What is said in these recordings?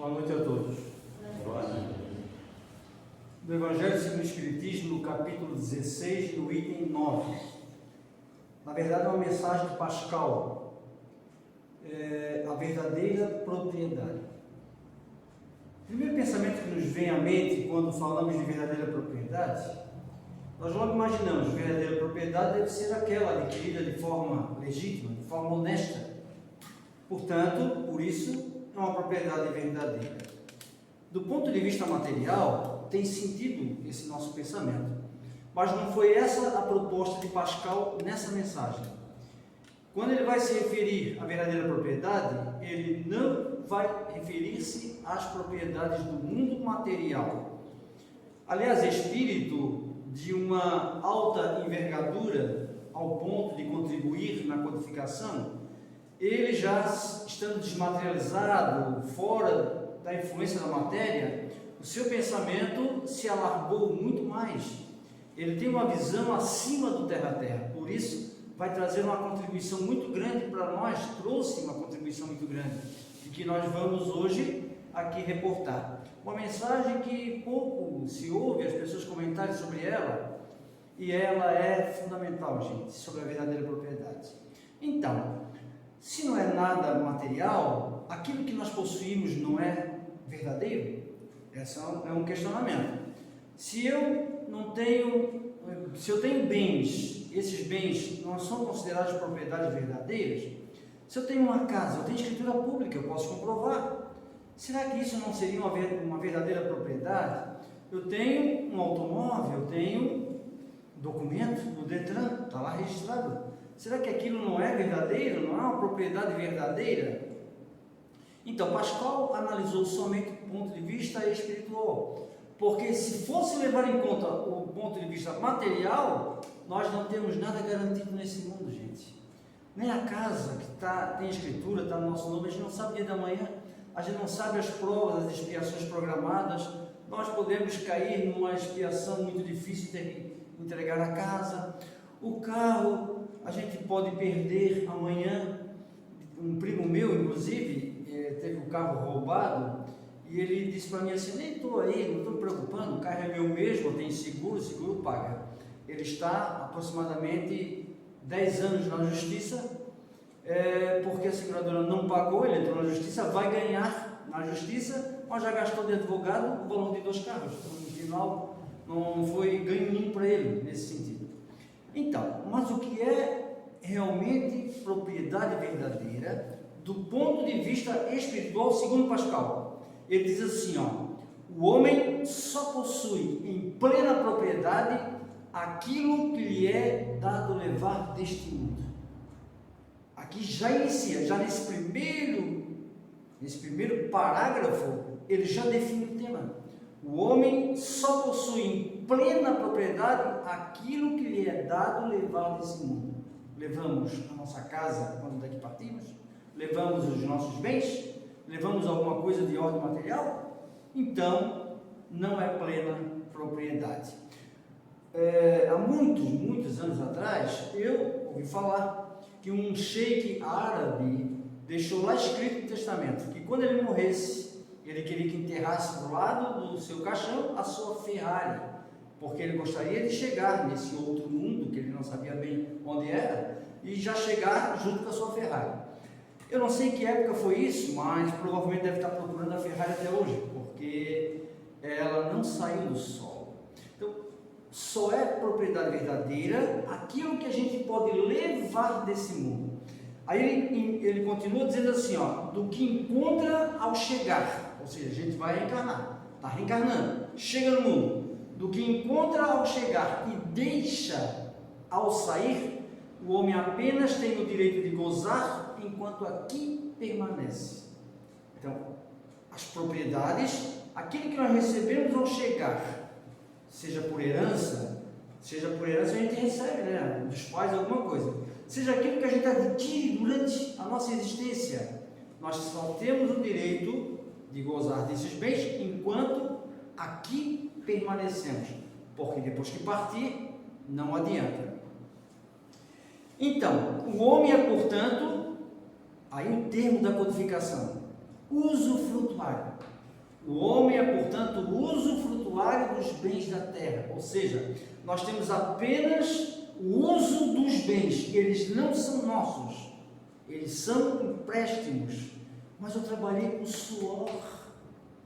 Boa noite a todos. Boa noite. Do Evangelho segundo o Espiritismo, no capítulo 16, no item 9. Na verdade, é uma mensagem de Pascal, a verdadeira propriedade. O primeiro pensamento que nos vem à mente quando falamos de verdadeira propriedade, nós logo imaginamos que verdadeira propriedade deve ser aquela adquirida de forma legítima, de forma honesta. Portanto, por isso, é uma propriedade verdadeira. Do ponto de vista material, tem sentido esse nosso pensamento, mas não foi essa a proposta de Pascal nessa mensagem. Quando ele vai se referir à verdadeira propriedade, ele não vai referir-se às propriedades do mundo material. Aliás, espírito de uma alta envergadura, ao ponto de contribuir na codificação, ele já estando desmaterializado, fora da influência da matéria, o seu pensamento se alargou muito mais. Ele tem uma visão acima do terra-terra, por isso vai trazer uma contribuição muito grande para nós, trouxe uma contribuição muito grande, e que nós vamos hoje aqui reportar. Uma mensagem que pouco se ouve as pessoas comentarem sobre ela, e ela é fundamental, gente, sobre a verdadeira propriedade. Então, se não é nada material, aquilo que nós possuímos não é verdadeiro? Esse é um questionamento. Se eu tenho bens, esses bens não são considerados propriedades verdadeiras? Se eu tenho uma casa, eu tenho escritura pública, eu posso comprovar. Será que isso não seria uma verdadeira propriedade? Eu tenho um automóvel, eu tenho documento do Detran, está lá registrado. Será que aquilo não é verdadeiro? Não é uma propriedade verdadeira? Então, Pascal analisou somente o ponto de vista espiritual, porque se fosse levar em conta o ponto de vista material, nós não temos nada garantido nesse mundo, gente. Nem a casa que tem escritura, está no nosso nome, a gente não sabe o dia da manhã, a gente não sabe as provas, as expiações programadas, nós podemos cair numa expiação muito difícil, ter que entregar a casa, o carro, a gente pode perder amanhã. Um primo meu, inclusive, teve o carro roubado e ele disse para mim assim: nem estou aí, não estou me preocupando, o carro é meu mesmo, eu tenho seguro, o seguro paga. Ele está aproximadamente 10 anos na justiça, porque a seguradora não pagou, ele entrou na justiça, vai ganhar na justiça, mas já gastou de advogado o valor de 2 carros. Então, no final, não foi ganho nenhum para ele nesse sentido. Então, mas o que é realmente propriedade verdadeira do ponto de vista espiritual, segundo Pascal? Ele diz assim, o homem só possui em plena propriedade aquilo que lhe é dado levar deste mundo. Aqui já inicia, já nesse primeiro parágrafo, ele já define o tema. O homem só possui em plena propriedade aquilo que lhe é dado levar desse mundo. Levamos a nossa casa quando daqui partimos? Levamos os nossos bens? Levamos alguma coisa de ordem material? Então, não é plena propriedade. Há muitos anos atrás, eu ouvi falar que um sheik árabe deixou lá escrito no testamento que quando ele morresse, ele queria que enterrasse do lado do seu caixão a sua Ferrari, porque ele gostaria de chegar nesse outro mundo, que ele não sabia bem onde era, e já chegar junto com a sua Ferrari. Eu não sei em que época foi isso, mas provavelmente deve estar procurando a Ferrari até hoje, porque ela não saiu do solo. Então, só é propriedade verdadeira aquilo que a gente pode levar desse mundo. Aí ele continua dizendo assim, do que encontra ao chegar, ou seja, a gente vai reencarnar, está reencarnando, chega no mundo, do que encontra ao chegar e deixa ao sair, o homem apenas tem o direito de gozar enquanto aqui permanece. Então, as propriedades, aquilo que nós recebemos ao chegar, seja por herança a gente recebe, dos pais alguma coisa, seja aquilo que a gente adquire durante a nossa existência, nós só temos o direito de gozar desses bens enquanto aqui permanecemos, porque depois que partir, não adianta. Então, o homem é, portanto, aí o termo da codificação, usufrutuário. O homem é, portanto, o usufrutuário dos bens da terra, ou seja, nós temos apenas o uso dos bens, eles não são nossos, eles são empréstimos, mas eu trabalhei com suor,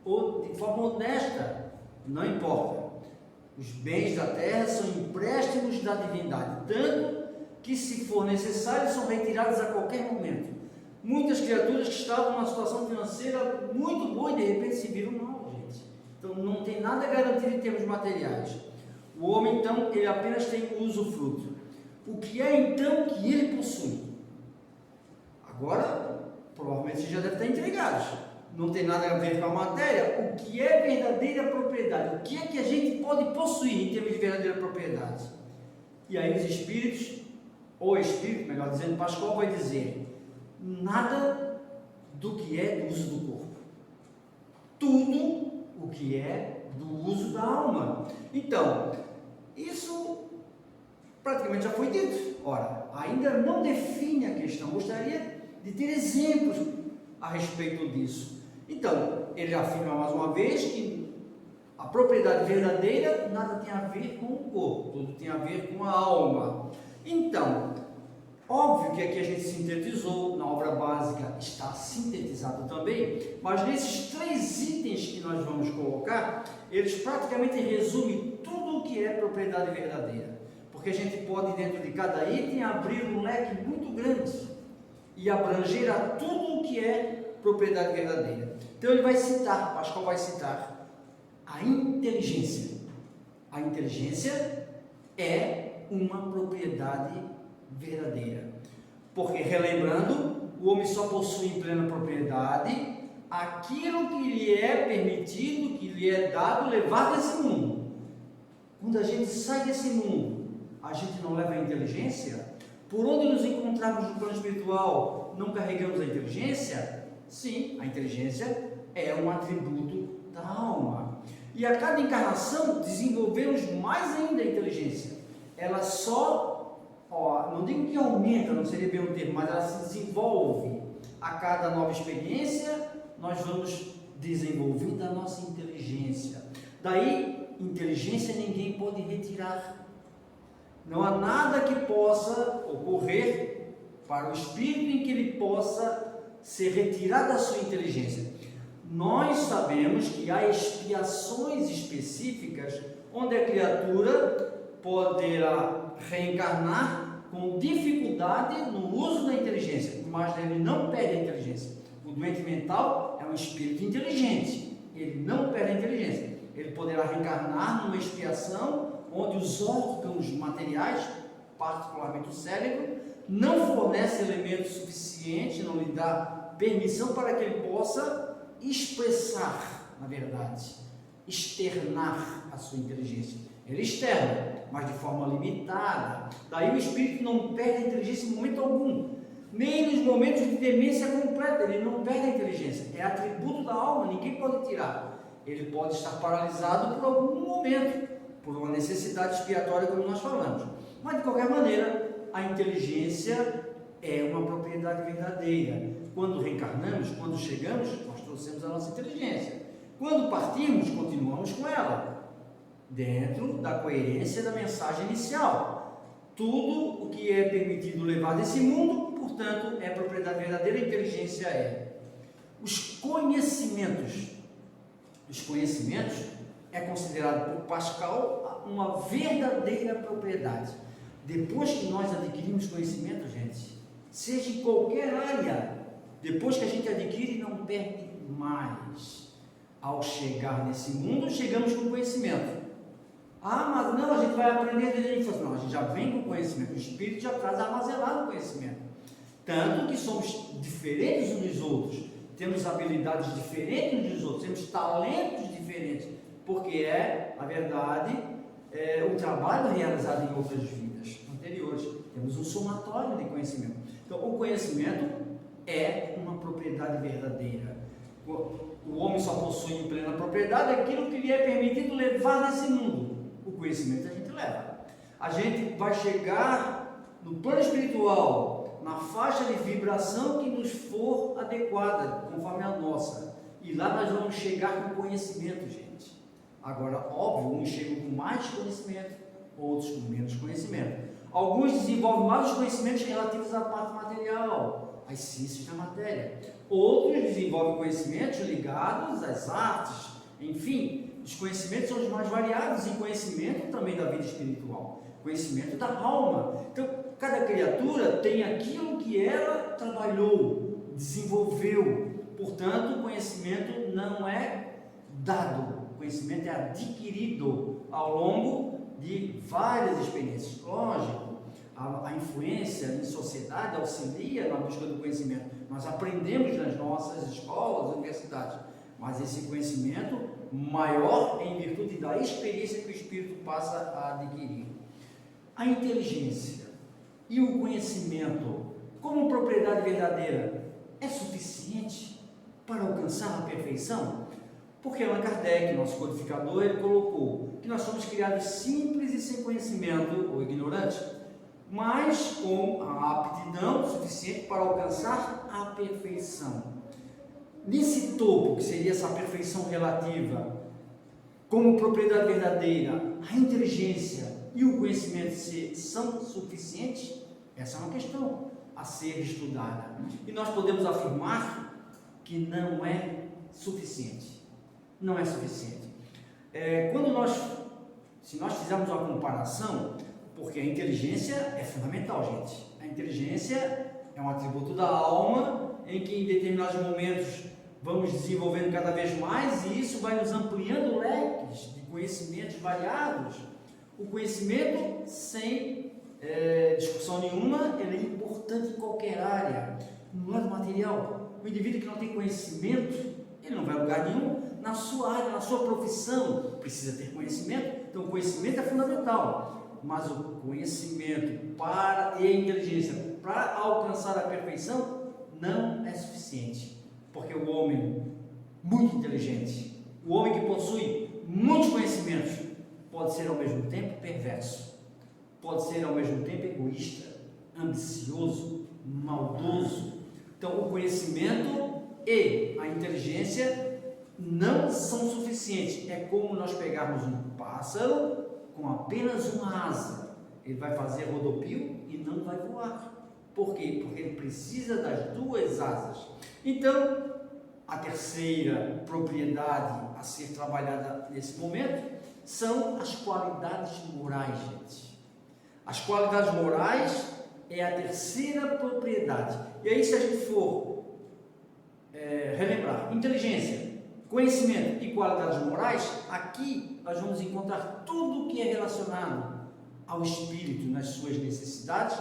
ou de forma honesta, não importa. Os bens da terra são empréstimos da divindade, tanto que, se for necessário, são retirados a qualquer momento. Muitas criaturas que estavam numa situação financeira muito boa e de repente se viram mal, gente. Então não tem nada garantido em termos materiais. O homem, então, ele apenas tem o usufruto. O que é então que ele possui? Agora, provavelmente você já deve estar intrigado. Não tem nada a ver com a matéria. O que é verdadeira propriedade? O que é que a gente pode possuir em termos de verdadeira propriedade? E aí os espíritos, ou espírito, melhor dizendo, Pascoal vai dizer: nada do que é do uso do corpo, tudo o que é do uso da alma. Então, isso praticamente já foi dito. Ora, ainda não define a questão, gostaria de ter exemplos a respeito disso. Então, ele afirma mais uma vez que a propriedade verdadeira nada tem a ver com o corpo, tudo tem a ver com a alma. Então, óbvio que aqui a gente sintetizou, na obra básica está sintetizado também, mas nesses 3 itens que nós vamos colocar, eles praticamente resumem tudo o que é propriedade verdadeira, porque a gente pode, dentro de cada item, abrir um leque muito grande e abranger a tudo o que é propriedade verdadeira. Então ele vai citar, Pascal vai citar a inteligência. A inteligência é uma propriedade verdadeira, porque, relembrando, o homem só possui em plena propriedade aquilo que lhe é permitido, que lhe é dado levar desse mundo. Quando a gente sai desse mundo, a gente não leva a inteligência? Por onde nos encontrarmos no plano espiritual, não carregamos a inteligência? Sim, a inteligência é um atributo da alma, e a cada encarnação desenvolvemos mais ainda a inteligência. Ela só, não digo que aumenta, não seria bem o termo, mas ela se desenvolve. A cada nova experiência, nós vamos desenvolvendo a nossa inteligência. Daí, inteligência ninguém pode retirar. Não há nada que possa ocorrer para o espírito em que ele possa ser retirado da sua inteligência. Nós sabemos que há expiações específicas onde a criatura poderá reencarnar com dificuldade no uso da inteligência, mas ele não perde a inteligência. O doente mental é um espírito inteligente, ele não perde a inteligência. Ele poderá reencarnar numa expiação onde os órgãos materiais, particularmente o cérebro, não fornece elementos suficientes, não lhe dá permissão para que ele possa expressar, na verdade, externar a sua inteligência. Ele externa, mas de forma limitada. Daí o espírito não perde a inteligência em momento algum, nem nos momentos de demência completa, ele não perde a inteligência. É atributo da alma, ninguém pode tirar. Ele pode estar paralisado por algum momento, por uma necessidade expiatória, como nós falamos. Mas, de qualquer maneira, a inteligência é uma propriedade verdadeira. Quando reencarnamos, quando chegamos, nós trouxemos a nossa inteligência. Quando partimos, continuamos com ela, dentro da coerência da mensagem inicial. Tudo o que é permitido levar desse mundo, portanto, é propriedade verdadeira, a inteligência é. Os conhecimentos é considerado por Pascal uma verdadeira propriedade. Depois que nós adquirimos conhecimento, gente, seja em qualquer área, depois que a gente adquire, não perde mais. Ao chegar nesse mundo, chegamos com conhecimento. Ah, mas não, a gente vai aprender desde a infância. Não, a gente já vem com conhecimento, o Espírito já traz armazenado o conhecimento. Tanto que somos diferentes uns dos outros, temos habilidades diferentes uns dos outros, temos talentos diferentes, porque é, na verdade, um trabalho realizado em outras vidas anteriores. Temos um somatório de conhecimento. Então, o conhecimento é uma propriedade verdadeira. O homem só possui em plena propriedade aquilo que lhe é permitido levar desse mundo. O conhecimento a gente leva. A gente vai chegar no plano espiritual, na faixa de vibração que nos for adequada, conforme a nossa. E lá nós vamos chegar com conhecimento, gente. Agora, óbvio, uns chegam com mais conhecimento, outros com menos conhecimento. Alguns desenvolvem mais os conhecimentos relativos à parte material, às ciências da matéria. Outros desenvolvem conhecimentos ligados às artes, enfim, os conhecimentos são os mais variados, e conhecimento também da vida espiritual, conhecimento da alma. Então, cada criatura tem aquilo que ela trabalhou, desenvolveu. Portanto, o conhecimento não é dado, o conhecimento é adquirido ao longo de várias experiências. Lógico, a influência em sociedade auxilia na busca do conhecimento. Nós aprendemos nas nossas escolas, universidades, mas esse conhecimento maior em virtude da experiência que o espírito passa a adquirir. A inteligência e o conhecimento, como propriedade verdadeira, é suficiente para alcançar a perfeição? Porque Allan Kardec, nosso codificador, ele colocou que nós somos criados simples e sem conhecimento, ou ignorantes, mas com a aptidão suficiente para alcançar a perfeição. Nesse topo, que seria essa perfeição relativa, como propriedade verdadeira, a inteligência e o conhecimento são suficientes? Essa é uma questão a ser estudada. E nós podemos afirmar que não é suficiente. Não é suficiente. Se nós fizermos uma comparação, porque a inteligência é fundamental, gente. A inteligência é um atributo da alma, em que em determinados momentos vamos desenvolvendo cada vez mais, e isso vai nos ampliando leques de conhecimentos variados. O conhecimento, sem discussão nenhuma, ele é importante em qualquer área. No lado material, o indivíduo que não tem conhecimento, ele não vai a lugar nenhum. Na sua área, na sua profissão, precisa ter conhecimento. Então, o conhecimento é fundamental, mas o conhecimento e a inteligência para alcançar a perfeição não é suficiente, porque o homem muito inteligente, o homem que possui muitos conhecimentos, pode ser ao mesmo tempo perverso, pode ser ao mesmo tempo egoísta, ambicioso, maldoso. Então, o conhecimento e a inteligência não são suficientes. É como nós pegarmos um pássaro com apenas uma asa. Ele vai fazer rodopio e não vai voar. Por quê? Porque ele precisa das duas asas. Então, a terceira propriedade a ser trabalhada nesse momento são as qualidades morais, gente. As qualidades morais é a terceira propriedade. E aí, se a gente for relembrar, inteligência, conhecimento e qualidades morais, aqui nós vamos encontrar tudo o que é relacionado ao espírito nas suas necessidades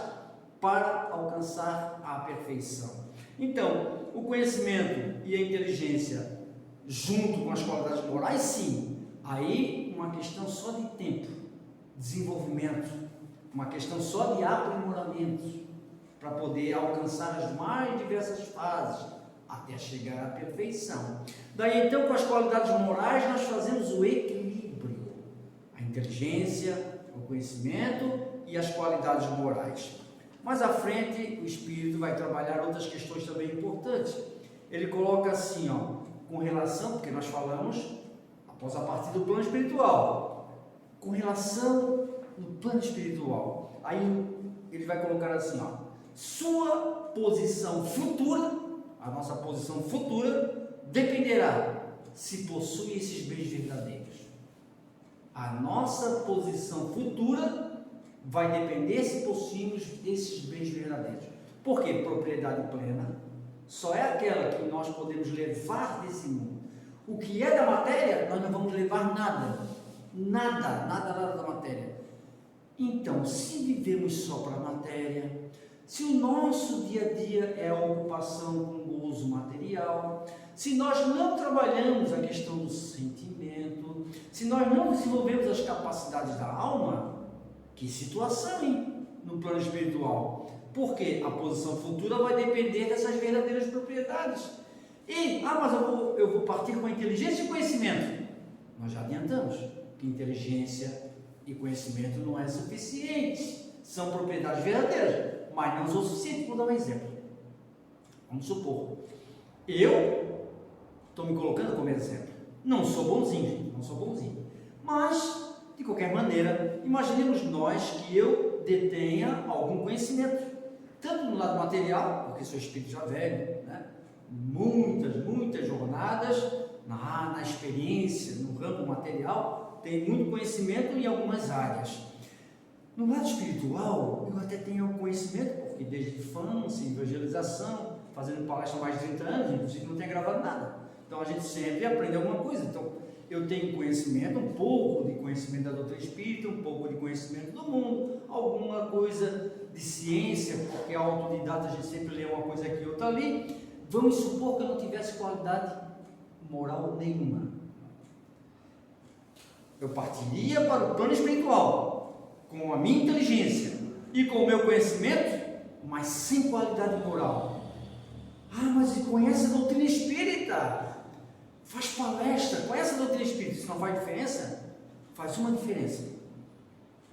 para alcançar a perfeição. Então, o conhecimento e a inteligência junto com as qualidades morais, sim, aí uma questão só de tempo, desenvolvimento, uma questão só de aprimoramento para poder alcançar as mais diversas fases até chegar à perfeição. Daí então, com as qualidades morais, nós fazemos o equilíbrio, a inteligência, o conhecimento e as qualidades morais. Mais à frente, o Espírito vai trabalhar outras questões também importantes. Ele coloca assim, com relação, porque nós falamos após a partir do plano espiritual, com relação no plano espiritual, aí ele vai colocar assim, sua posição futura, a nossa posição futura, dependerá se possui esses bens verdadeiros. A nossa posição futura vai depender se possuímos esses bens verdadeiros. Por quê? Propriedade plena só é aquela que nós podemos levar desse mundo. O que é da matéria, nós não vamos levar nada. Nada da matéria. Então, se vivemos só para a matéria, se o nosso dia a dia é a ocupação com gozo material, se nós não trabalhamos a questão do sentimento, se nós não desenvolvemos as capacidades da alma, que situação, hein? No plano espiritual? Porque a posição futura vai depender dessas verdadeiras propriedades. Mas eu vou partir com a inteligência e conhecimento. Nós já adiantamos que inteligência e conhecimento não é suficiente. São propriedades verdadeiras, mas não são suficientes. Vou dar um exemplo. Vamos supor, eu Estou me colocando como exemplo. Não sou bonzinho, gente, não sou bonzinho. Mas, de qualquer maneira, imaginemos nós que eu detenha algum conhecimento, tanto no lado material, porque sou espírito já velho, né? Muitas jornadas na experiência, no campo material, tenho muito conhecimento em algumas áreas. No lado espiritual, eu até tenho conhecimento, porque desde infância, evangelização, fazendo palestra há mais de 30 anos, inclusive não tenho gravado nada. Então a gente sempre aprende alguma coisa. Então eu tenho conhecimento, um pouco de conhecimento da doutrina espírita, um pouco de conhecimento do mundo, alguma coisa de ciência, porque autodidata a gente sempre lê uma coisa aqui e outra ali. Vamos supor que eu não tivesse qualidade moral nenhuma. Eu partiria para o plano espiritual, com a minha inteligência e com o meu conhecimento, mas sem qualidade moral. Ah, mas conhece a doutrina espírita, faz palestra, conhece a doutrina espírita, isso não faz diferença? Faz uma diferença.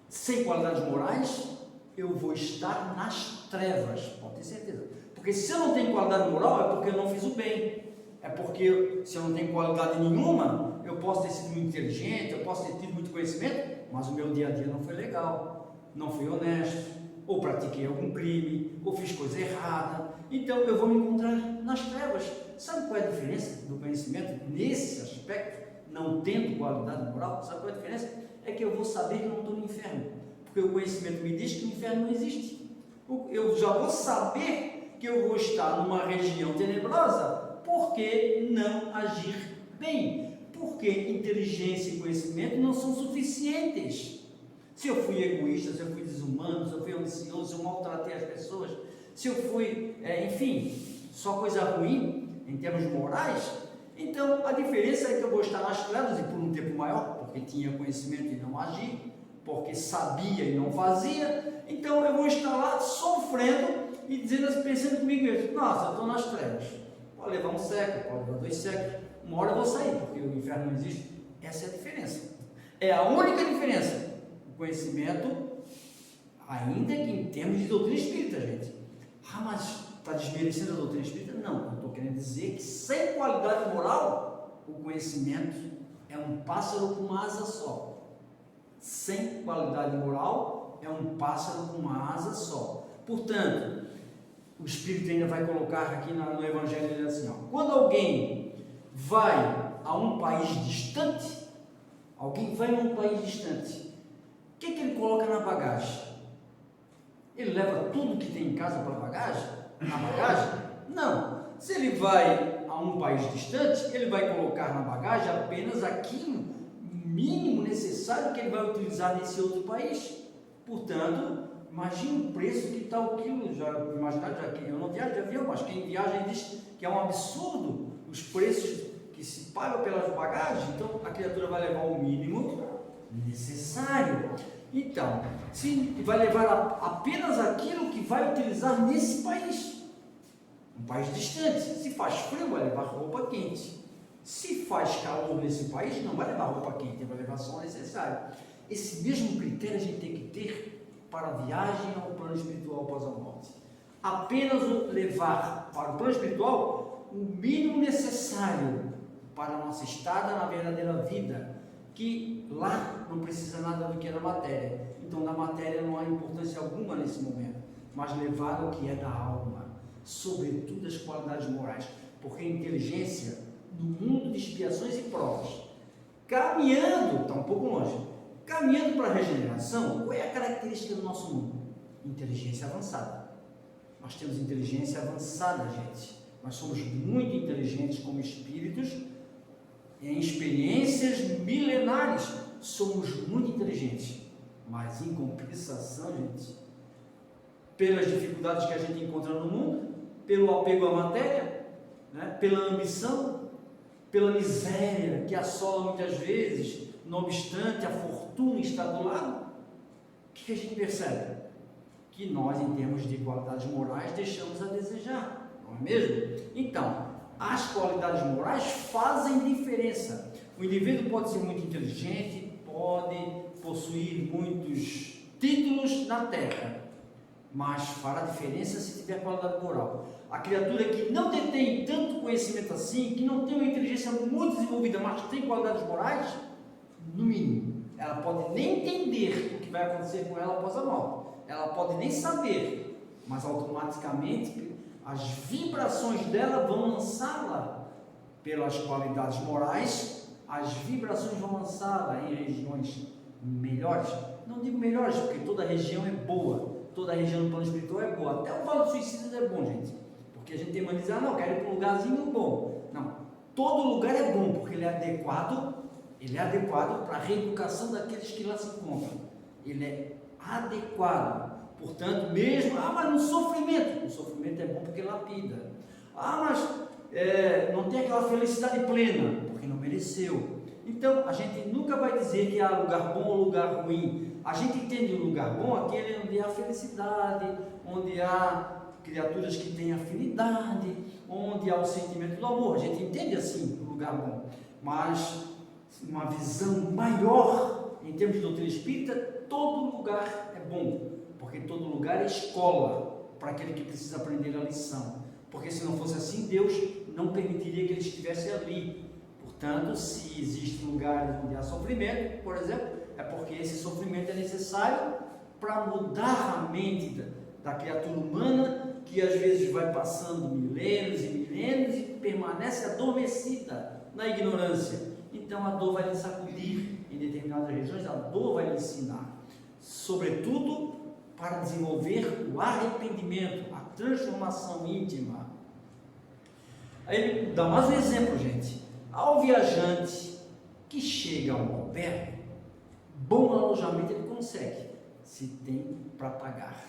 Sem qualidades morais, eu vou estar nas trevas, pode ter certeza. Porque se eu não tenho qualidade moral, é porque eu não fiz o bem. É porque se eu não tenho qualidade nenhuma, eu posso ter sido muito inteligente, eu posso ter tido muito conhecimento, mas o meu dia a dia não foi legal, não fui honesto, ou pratiquei algum crime, ou fiz coisa errada. Então eu vou me encontrar nas trevas. Sabe qual é a diferença do conhecimento nesse aspecto? Não tendo qualidade moral, sabe qual é a diferença? É que eu vou saber que eu não estou no inferno, porque o conhecimento me diz que o inferno não existe. Eu já vou saber que eu vou estar numa região tenebrosa, porque não agir bem, porque inteligência e conhecimento não são suficientes. Se eu fui egoísta, se eu fui desumano, se eu fui ambicioso, se eu maltratei as pessoas, se eu fui, enfim, só coisa ruim em termos morais, então a diferença é que eu vou estar nas trevas e por um tempo maior, porque tinha conhecimento e não agi, porque sabia e não fazia, então eu vou estar lá sofrendo e dizendo, pensando comigo mesmo, nossa, eu estou nas trevas, pode levar um século, pode levar 2 séculos, uma hora eu vou sair, porque o inferno não existe. Essa é a diferença, é a única diferença. O conhecimento, ainda que em termos de doutrina espírita, gente. Ah, mas está desmerecendo a doutrina espírita? Não, eu estou querendo dizer que sem qualidade moral, o conhecimento é um pássaro com uma asa só. Sem qualidade moral, é um pássaro com uma asa só. Portanto, o Espírito ainda vai colocar aqui no Evangelho assim, ó, quando alguém vai a um país distante, o que ele coloca na bagagem? Ele leva tudo que tem em casa para na bagagem? Não. Se ele vai a um país distante, ele vai colocar na bagagem apenas aquilo mínimo necessário que ele vai utilizar nesse outro país. Portanto, imagine o preço que está o quilo. Já que eu não viajo de avião, mas quem viaja diz que é um absurdo os preços que se pagam pelas bagagens. Então a criatura vai levar o mínimo necessário. Então, se vai levar apenas aquilo que vai utilizar nesse país, um país distante. Se faz frio, vai levar roupa quente. Se faz calor nesse país, não vai levar roupa quente, vai levar só o necessário. Esse mesmo critério a gente tem que ter para a viagem ao plano espiritual após a morte. Apenas levar para o plano espiritual o mínimo necessário para a nossa estada na verdadeira vida, que lá não precisa nada do que é da matéria. Então na matéria não há importância alguma nesse momento, mas levar o que é da alma, sobretudo as qualidades morais, porque a inteligência no mundo de expiações e provas, caminhando, está um pouco longe, caminhando para a regeneração. Qual é a característica do nosso mundo? Inteligência avançada. Nós temos inteligência avançada, gente. Nós somos muito inteligentes como espíritos, em experiências milenares, somos muito inteligentes, mas em compensação, gente, pelas dificuldades que a gente encontra no mundo, pelo apego à matéria, né, pela ambição, pela miséria que assola muitas vezes, não obstante a fortuna está do lado, o que a gente percebe? Que nós, em termos de qualidades morais, deixamos a desejar, não é mesmo? Então, as qualidades morais fazem diferença. O indivíduo pode ser muito inteligente, pode possuir muitos títulos na terra, mas fará diferença se tiver qualidade moral. A criatura que não detém tanto conhecimento assim, que não tem uma inteligência muito desenvolvida, mas tem qualidades morais, no mínimo, ela pode nem entender o que vai acontecer com ela após a morte, ela pode nem saber, mas automaticamente as vibrações dela vão lançá-la pelas qualidades morais, as vibrações vão lançá-la em regiões melhores. Não digo melhores, porque toda região é boa, toda região do plano espiritual é boa, até o Vale dos Suicidas é bom, gente, porque a gente tem mania de dizer, não, quero ir para um lugarzinho bom. Não, todo lugar é bom, porque ele é adequado para a reeducação daqueles que lá se encontram, ele é adequado. Portanto, mesmo, mas no sofrimento, o sofrimento é bom porque lapida. Mas não tem aquela felicidade plena, porque não mereceu. Então, a gente nunca vai dizer que há lugar bom ou lugar ruim. A gente entende o lugar bom aquele onde há felicidade, onde há criaturas que têm afinidade, onde há o sentimento do amor. A gente entende assim o lugar bom. Mas, uma visão maior, em termos de doutrina espírita, todo lugar é bom. Porque todo lugar é escola para aquele que precisa aprender a lição. Porque se não fosse assim, Deus não permitiria que ele estivesse ali. Portanto, se existe lugar onde há sofrimento, por exemplo, é porque esse sofrimento é necessário para mudar a mente da criatura humana, que às vezes vai passando milênios e milênios e permanece adormecida na ignorância. Então a dor vai lhe sacudir em determinadas regiões, a dor vai lhe ensinar. Sobretudo, para desenvolver o arrependimento, a transformação íntima. Aí ele dá mais um exemplo, gente. Ao viajante que chega a um albergue, bom alojamento ele consegue, se tem para pagar.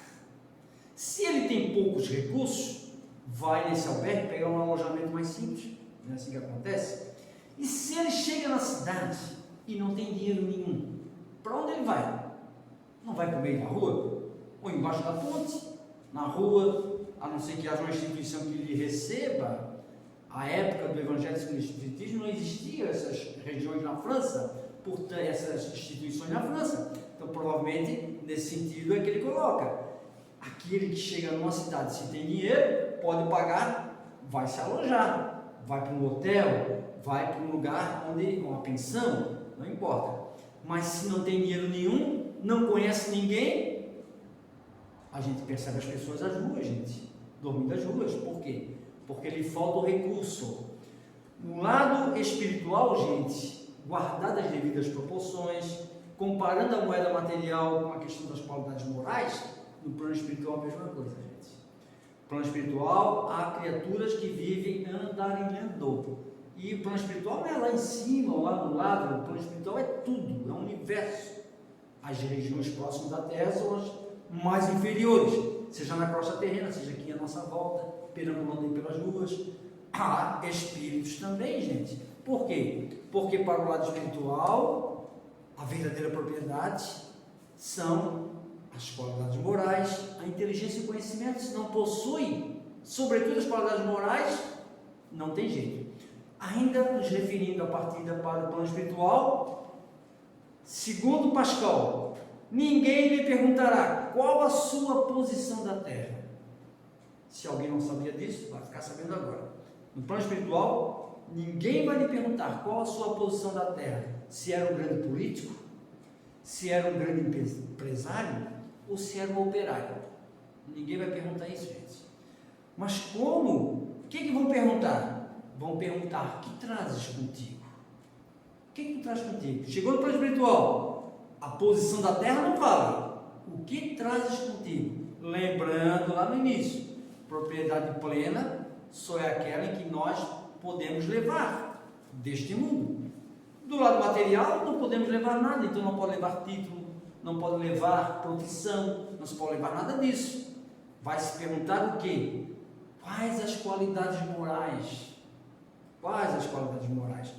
Se ele tem poucos recursos, vai nesse albergue pegar um alojamento mais simples, não é assim que acontece? E se ele chega na cidade e não tem dinheiro nenhum, para onde ele vai? Não vai para o meio da rua? Ou embaixo da ponte, na rua, a não ser que haja uma instituição que lhe receba. A época do Evangelho segundo o Espiritismo não existiam essas regiões na França, portanto, essas instituições na França. Então, provavelmente, nesse sentido é que ele coloca. Aquele que chega numa cidade, se tem dinheiro, pode pagar, vai se alojar, vai para um hotel, vai para um lugar onde, uma pensão, não importa. Mas se não tem dinheiro nenhum, não conhece ninguém, a gente percebe as pessoas às ruas, gente, dormindo às ruas. Por quê? Porque lhe falta o recurso. No lado espiritual, gente, guardadas as devidas proporções, comparando a moeda material com a questão das qualidades morais, no plano espiritual a mesma coisa, gente. No plano espiritual há criaturas que vivem andarilhando. E o plano espiritual não é lá em cima ou lá no lado, o plano espiritual é tudo, é um universo. As regiões próximas da Terra são as mais inferiores, seja na crosta terrena, seja aqui à nossa volta, perambulando aí pelas ruas. Há espíritos também, gente. Por quê? Porque para o lado espiritual, a verdadeira propriedade são as qualidades morais, a inteligência e o conhecimento. Se não possui, sobretudo as qualidades morais, não tem jeito. Ainda nos referindo a partida para o plano espiritual, segundo Pascal, ninguém lhe perguntará qual a sua posição da Terra. Se alguém não sabia disso, vai ficar sabendo agora. No plano espiritual, ninguém vai lhe perguntar qual a sua posição da Terra. Se era um grande político, se era um grande empresário, ou se era um operário. Ninguém vai perguntar isso, gente. Mas como? O que vão perguntar? Vão perguntar: o que trazes contigo? O que tu traz contigo? Chegou no plano espiritual, a posição da Terra não vale. O que trazes contigo? Lembrando lá no início, propriedade plena só é aquela em que nós podemos levar deste mundo. Do lado material não podemos levar nada, então não pode levar título, não pode levar profissão, não se pode levar nada disso. Vai se perguntar o quê? Quais as qualidades morais? Quais as qualidades morais?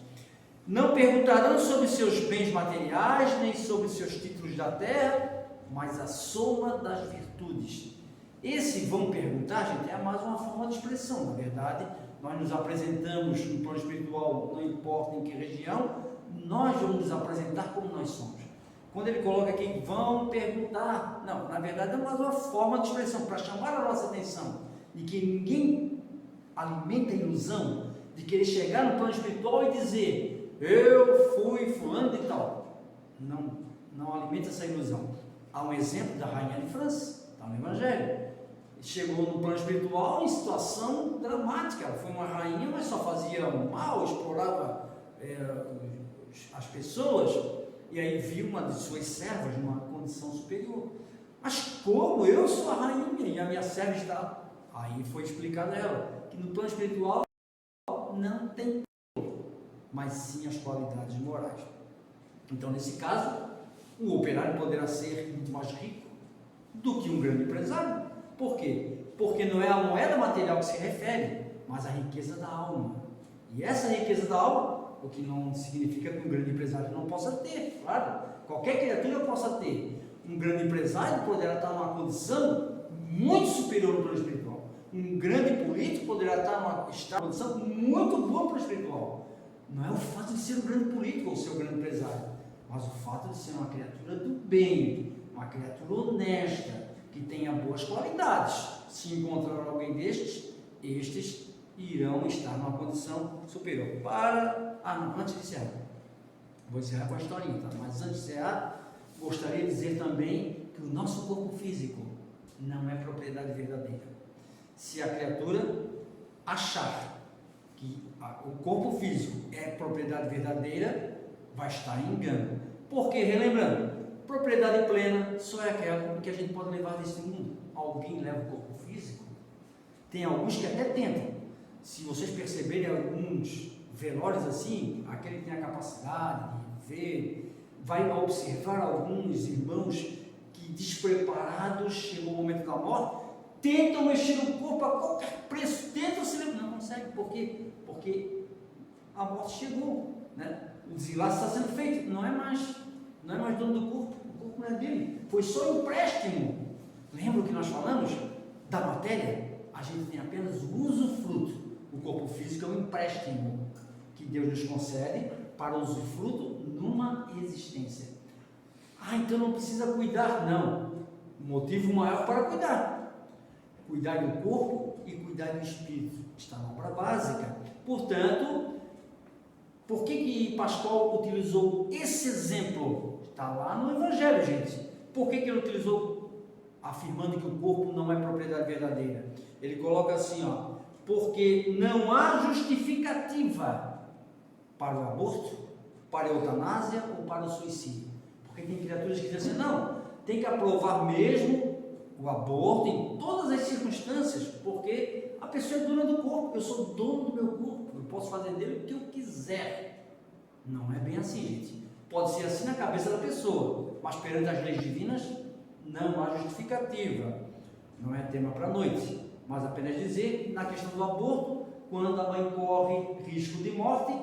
Não perguntarão sobre seus bens materiais, nem sobre seus títulos da terra, mas a soma das virtudes. Esse vão perguntar, gente, é mais uma forma de expressão. Na verdade, nós nos apresentamos no plano espiritual, não importa em que região, nós vamos nos apresentar como nós somos. quando ele coloca aqui, vão perguntar, não, na verdade é mais uma forma de expressão para chamar a nossa atenção de que ninguém alimenta a ilusão de querer chegar no plano espiritual e dizer, eu fui fulano de tal. Não alimenta essa ilusão. Há um exemplo da rainha de França, está no Evangelho. Chegou no plano espiritual em situação dramática. Ela foi uma rainha, mas só fazia mal, explorava as pessoas. E aí viu uma de suas servas numa condição superior. Mas como eu sou a rainha e a minha serva está... Aí foi explicado a ela que no plano espiritual não tem, mas sim as qualidades morais. Então, nesse caso, o operário poderá ser muito mais rico do que um grande empresário. Por quê? Porque não é a moeda material que se refere, mas a riqueza da alma. E essa riqueza da alma, o que não significa que um grande empresário não possa ter, claro, qualquer criatura possa ter. Um grande empresário poderá estar numa condição muito superior no plano espiritual. Um grande político poderá estar numa condição muito boa para o espiritual. Não é o fato de ser um grande político ou ser um grande empresário, mas o fato de ser uma criatura do bem, uma criatura honesta, que tenha boas qualidades. Se encontrar alguém estes irão estar numa condição superior. Antes de encerrar, vou encerrar com a historinha, tá? Mas antes de encerrar, gostaria de dizer também que o nosso corpo físico não é propriedade verdadeira. Se a criatura achar que o corpo físico é propriedade verdadeira, vai estar em engano. Porque, relembrando, propriedade plena só é aquela que a gente pode levar deste mundo. Alguém leva o corpo físico? Tem alguns que até tentam. Se vocês perceberem alguns velórios assim, aquele que tem a capacidade de ver, vai observar alguns irmãos que despreparados, chegou o momento da morte, tentam mexer o corpo a qualquer preço, tentam se levantar, não conseguem. Por quê? Porque a morte chegou, né? O desenlace está sendo feito, não é mais dono do corpo, o corpo não é dele, foi só um empréstimo. Lembra o que nós falamos da matéria? A gente tem apenas o usufruto. O corpo físico é um empréstimo que Deus nos concede para o usufruto numa existência. Então não precisa cuidar, não. O motivo maior para cuidar do corpo e cuidar do espírito, está na obra básica. Portanto, por que Pascal utilizou esse exemplo? Está lá no Evangelho, gente. Por que ele utilizou, afirmando que o corpo não é propriedade verdadeira? Ele coloca assim, porque não há justificativa para o aborto, para a eutanásia ou para o suicídio. Porque tem criaturas que dizem assim, não, tem que aprovar mesmo o aborto em todas as circunstâncias, porque a pessoa é dona do corpo, eu sou dono do meu corpo, eu posso fazer dele o que eu quiser. Não é bem assim, gente. Pode ser assim na cabeça da pessoa, mas perante as leis divinas não há justificativa. Não é tema para a noite, mas apenas dizer, na questão do aborto, quando a mãe corre risco de morte,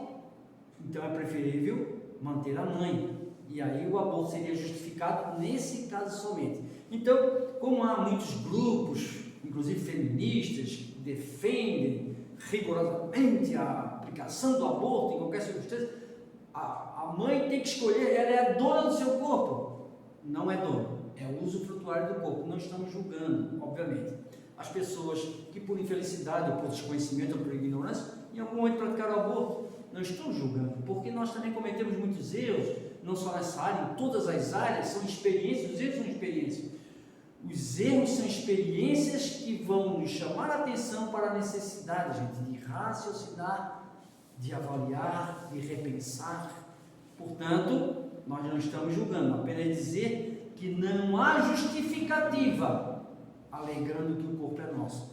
então é preferível manter a mãe, e aí o aborto seria justificado nesse caso somente. Então, como há muitos grupos, inclusive feministas, que defendem rigorosamente a aplicação do aborto em qualquer circunstância, a mãe tem que escolher, ela é a dona do seu corpo. Não é dona, é o usufrutuário do corpo. Não estamos julgando, obviamente, as pessoas que por infelicidade, ou por desconhecimento, ou por ignorância, em algum momento praticaram o aborto. Não estou julgando, porque nós também cometemos muitos erros, não só nessa área, em todas as áreas, são experiências, os erros são experiências. Os erros são experiências que vão nos chamar a atenção para a necessidade, gente, de raciocinar, de avaliar, de repensar. Portanto, nós não estamos julgando, apenas dizer que não há justificativa alegando que o corpo é nosso.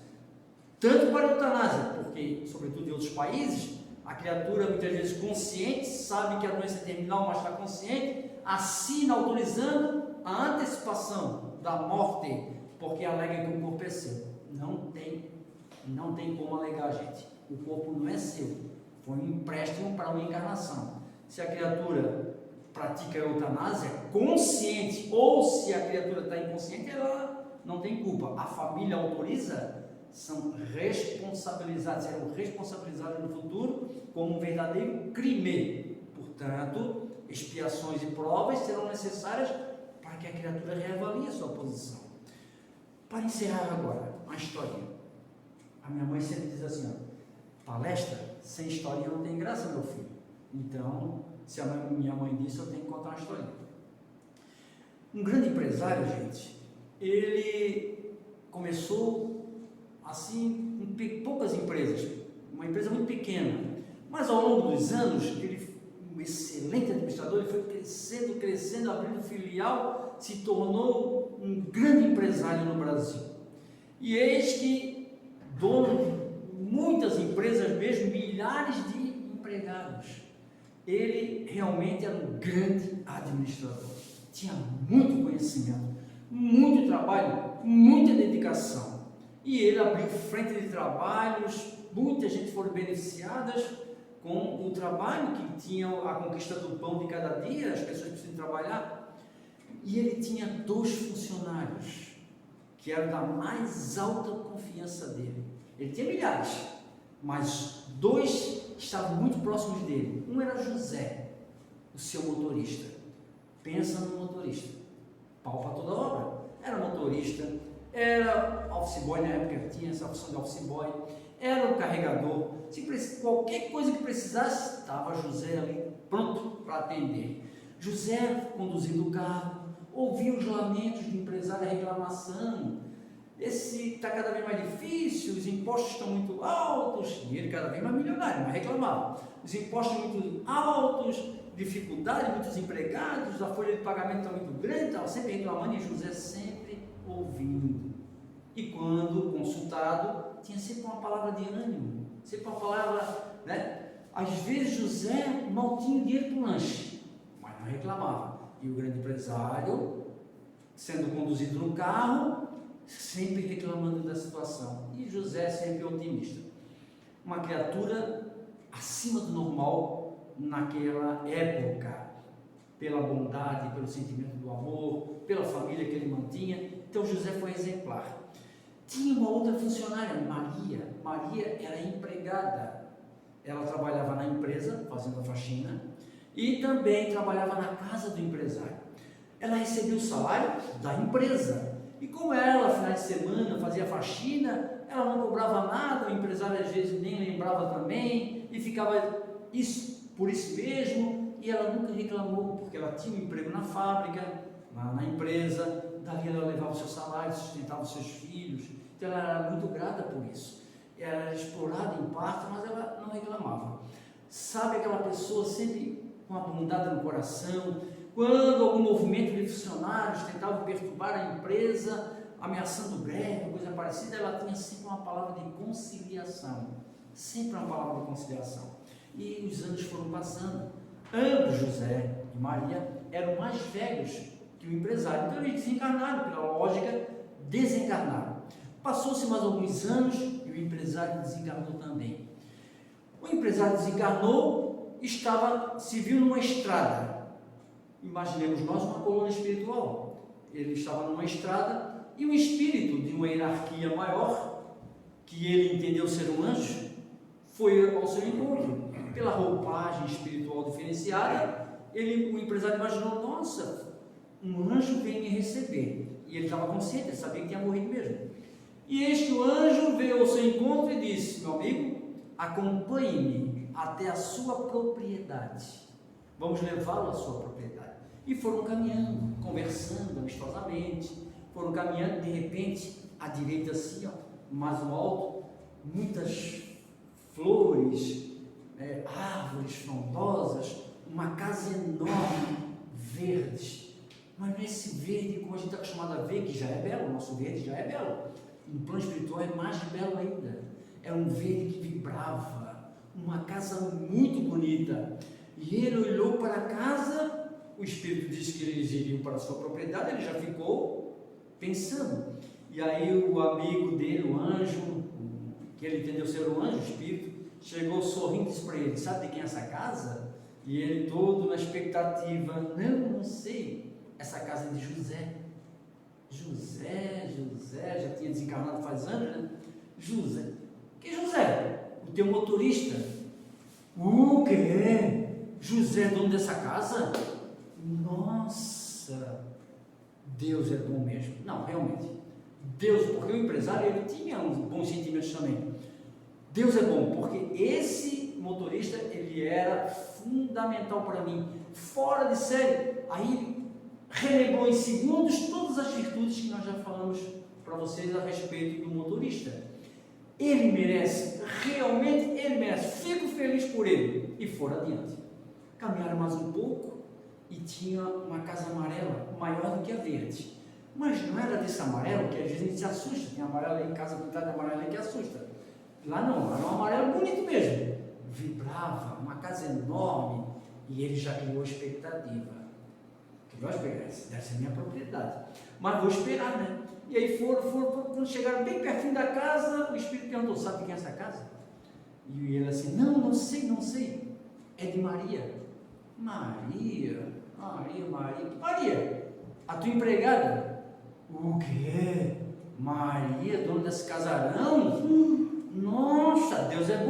Tanto para a eutanásia, porque, sobretudo em outros países, a criatura, muitas vezes consciente, sabe que a doença é terminal, mas está consciente, assina autorizando a antecipação da morte, porque alega que o corpo é seu. Não tem como alegar, gente. O corpo não é seu, foi um empréstimo para uma encarnação. Se a criatura pratica a eutanásia consciente, ou se a criatura está inconsciente, ela não tem culpa. A família autoriza, são responsabilizados, serão responsabilizados no futuro como um verdadeiro crime. Portanto, expiações e provas serão necessárias para que a criatura reavalie a sua posição. Para encerrar agora, uma historinha. A minha mãe sempre diz assim, palestra sem historinha não tem graça, meu filho. Então, se a minha mãe disse, eu tenho que contar uma historinha. Um grande empresário, gente, ele começou assim, com poucas empresas, uma empresa muito pequena, mas ao longo dos anos, ele, um excelente administrador, ele foi crescendo, abrindo filial, se tornou um grande empresário no Brasil. E eis que, dono de muitas empresas mesmo, milhares de empregados, ele realmente era um grande administrador, tinha muito conhecimento, muito trabalho, muita dedicação, e ele abriu frente de trabalhos, muita gente foi beneficiada com o trabalho que tinha, a conquista do pão de cada dia, as pessoas precisam trabalhar, e ele tinha 2 funcionários, que eram da mais alta confiança dele. Ele tinha milhares, mas 2 estavam muito próximos dele. Um era José, o seu motorista. Pensa no motorista, pau para toda obra. Era motorista, era office boy, na época tinha essa opção de office boy, era o carregador. Qualquer coisa que precisasse, estava José ali, pronto para atender. José conduzindo o carro, ouvia os lamentos do empresário, a reclamação. Esse está cada vez mais difícil, os impostos estão muito altos, e ele cada vez mais milionário, mas reclamava. Os impostos muito altos, dificuldade, muitos empregados, a folha de pagamento está muito grande, estava sempre reclamando, e José sempre ouvindo. E quando consultado, tinha sempre uma palavra de ânimo, sempre uma palavra, né? Às vezes José mal tinha dinheiro para o lanche, mas não reclamava. E o grande empresário, sendo conduzido no carro, sempre reclamando da situação. E José sempre otimista. Uma criatura acima do normal naquela época, pela bondade, pelo sentimento do amor, pela família que ele mantinha. Então José foi exemplar. Tinha uma outra funcionária, Maria. Maria era empregada. Ela trabalhava na empresa, fazendo a faxina, e também trabalhava na casa do empresário. Ela recebia o salário da empresa. E como ela, final de semana, fazia faxina, ela não cobrava nada, o empresário às vezes nem lembrava também, e ficava por isso mesmo, e ela nunca reclamou, porque ela tinha um emprego na fábrica, na empresa, dali ela levava o seu salário, sustentava os seus filhos, então ela era muito grata por isso. Ela era explorada em parte, mas ela não reclamava. Sabe aquela pessoa sempre com a bondade no coração, quando algum movimento de funcionários tentava perturbar a empresa, ameaçando greve, coisa parecida, ela tinha sempre uma palavra de conciliação, sempre uma palavra de conciliação. E os anos foram passando, ambos, José e Maria, eram mais velhos que o empresário, então eles desencarnaram, pela lógica, desencarnaram. Passou-se mais alguns anos e o empresário desencarnou também. O empresário desencarnou, se viu numa estrada. Imaginemos nós uma coluna espiritual. Ele estava numa estrada e um espírito de uma hierarquia maior, que ele entendeu ser um anjo, foi ao seu encontro. Pela roupagem espiritual diferenciada, o empresário imaginou, nossa, um anjo vem me receber. E ele estava consciente, ele sabia que tinha morrido mesmo. E eis que o anjo veio ao seu encontro e disse, meu amigo, acompanhe-me até a sua propriedade. Vamos levá-lo à sua propriedade. E foram caminhando, conversando amistosamente, foram caminhando, de repente, à direita assim, mais no alto, muitas flores, árvores frondosas, uma casa enorme, verde. Mas não é esse verde como a gente está acostumado a ver, que já é belo, o nosso verde já é belo. No plano espiritual é mais belo ainda. É um verde que vibrava, uma casa muito bonita. E ele olhou para a casa, o espírito disse que eles iriam para a sua propriedade, ele já ficou pensando. E aí o amigo dele, o anjo, que ele entendeu ser o anjo, o espírito, chegou sorrindo e disse para ele, sabe de quem é essa casa? E ele todo na expectativa, não sei, essa casa é de José. José, já tinha desencarnado faz anos, né? José, que José? O teu motorista. O quê? José José é dono dessa casa? Nossa, Deus é bom mesmo. Não, realmente, Deus, porque o empresário, ele tinha uns bons sentimentos também. Deus é bom, porque esse motorista, ele era fundamental para mim, fora de série. Aí ele relembrou em segundos todas as virtudes que nós já falamos para vocês a respeito do motorista. Ele merece, realmente ele merece, fico feliz por ele. E foram adiante. Caminharam mais um pouco e tinha uma casa amarela, maior do que a verde. Mas não era desse amarelo, que às vezes a gente se assusta, tem amarelo em casa, pintada de amarelo que assusta. Lá não, era um amarelo bonito mesmo. Vibrava, uma casa enorme, e ele já criou expectativa. Criou expectativa, deve ser minha propriedade. Mas vou esperar, né? E aí foram, quando chegaram bem pertinho da casa, o Espírito perguntou, sabe quem é essa casa? E ele assim, não sei, é de Maria. Maria, a tua empregada? O quê? Maria, dona desse casarão? Nossa, Deus é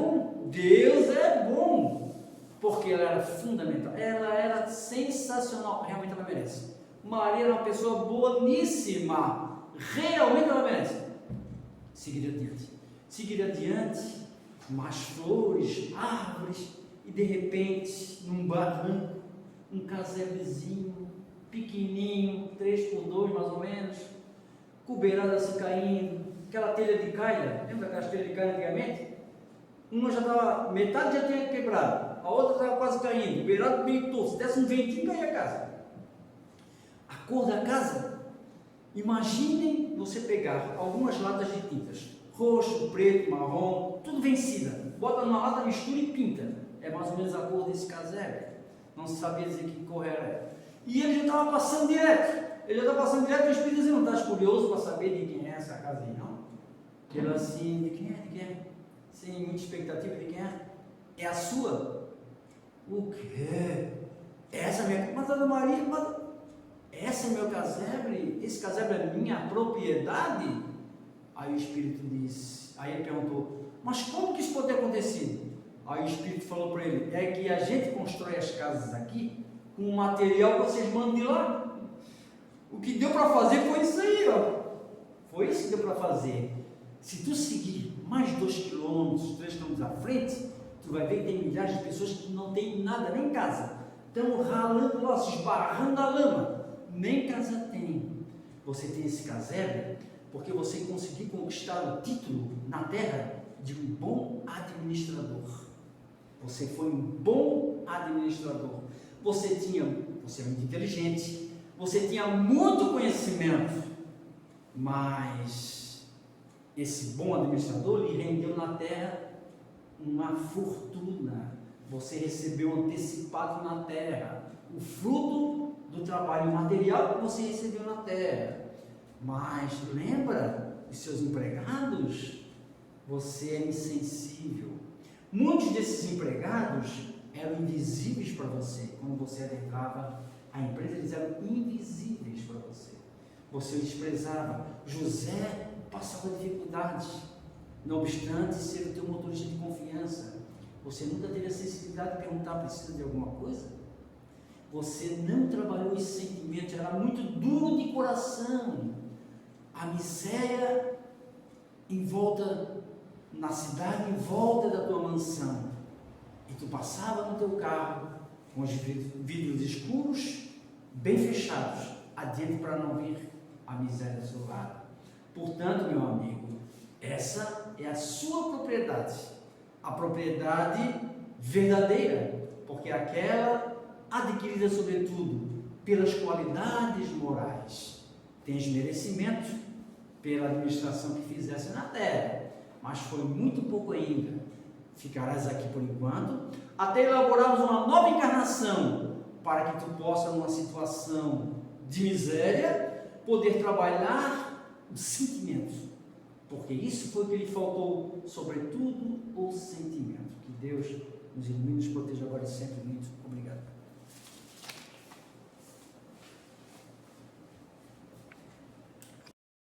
bom, porque ela era fundamental, ela era sensacional, realmente ela merece. Maria era uma pessoa boníssima, realmente ela merece. Seguir adiante, mais flores, árvores, e de repente, num barranco, um casebrezinho, pequenininho, 3x2 mais ou menos, com beirada assim caindo, aquela telha de calha, lembra aquelas telhas de calha antigamente? Uma já estava, metade já tinha quebrado, a outra estava quase caindo, beirado meio torto, se desse um ventinho caía a casa. A cor da casa, imaginem você pegar algumas latas de tintas, roxo, preto, marrom, tudo vencida, bota numa lata, mistura e pinta. É mais ou menos a cor desse casebre. Não se sabia dizer que cor era. E ele já estava passando direto. E o Espírito dizia, não estás curioso para saber de quem é essa casa aí, não? Ele assim, de quem é? Sem muita expectativa, de quem é? É a sua? O quê? Essa é minha... Mas Dona Maria, essa é meu casebre? Esse casebre é minha propriedade? Aí o Espírito disse, aí ele perguntou, mas como que isso pode ter acontecido? Aí o Espírito falou para ele, é que a gente constrói as casas aqui com o material que vocês mandam de lá. O que deu para fazer foi isso aí, ó. Foi isso que deu para fazer. Se tu seguir mais 2 km, 3 km à frente, tu vai ver que tem milhares de pessoas que não tem nada, nem casa. Estão ralando lá, se esbarrando na lama. Nem casa tem. Você tem esse casebre porque você conseguiu conquistar o título na terra de um bom administrador. Você foi um bom administrador. Você é muito inteligente, você tinha muito conhecimento, mas esse bom administrador lhe rendeu na terra uma fortuna. Você recebeu antecipado na terra o fruto do trabalho material que você recebeu na terra. Mas lembra os seus empregados? Você é insensível. Muitos desses empregados eram invisíveis para você. Quando você adentrava a empresa, eles eram invisíveis para você. Você os desprezava. José passava dificuldades. Não obstante ser o teu motorista de confiança, você nunca teve a sensibilidade de perguntar, precisa de alguma coisa? Você não trabalhou esse sentimento, era muito duro de coração. A miséria em volta, na cidade, em volta da tua mansão. E tu passava no teu carro, com os vidros escuros, bem fechados, adiante para não vir a miséria do seu lado. Portanto, meu amigo, essa é a sua propriedade, a propriedade verdadeira, porque aquela adquirida sobretudo pelas qualidades morais. Tens merecimento pela administração que fizesse na terra, mas foi muito pouco ainda. Ficarás aqui por enquanto, até elaborarmos uma nova encarnação, para que tu possa, numa situação de miséria, poder trabalhar o sentimento, porque isso foi o que lhe faltou, sobretudo o sentimento. Que Deus nos ilumine e nos proteja agora e sempre muito.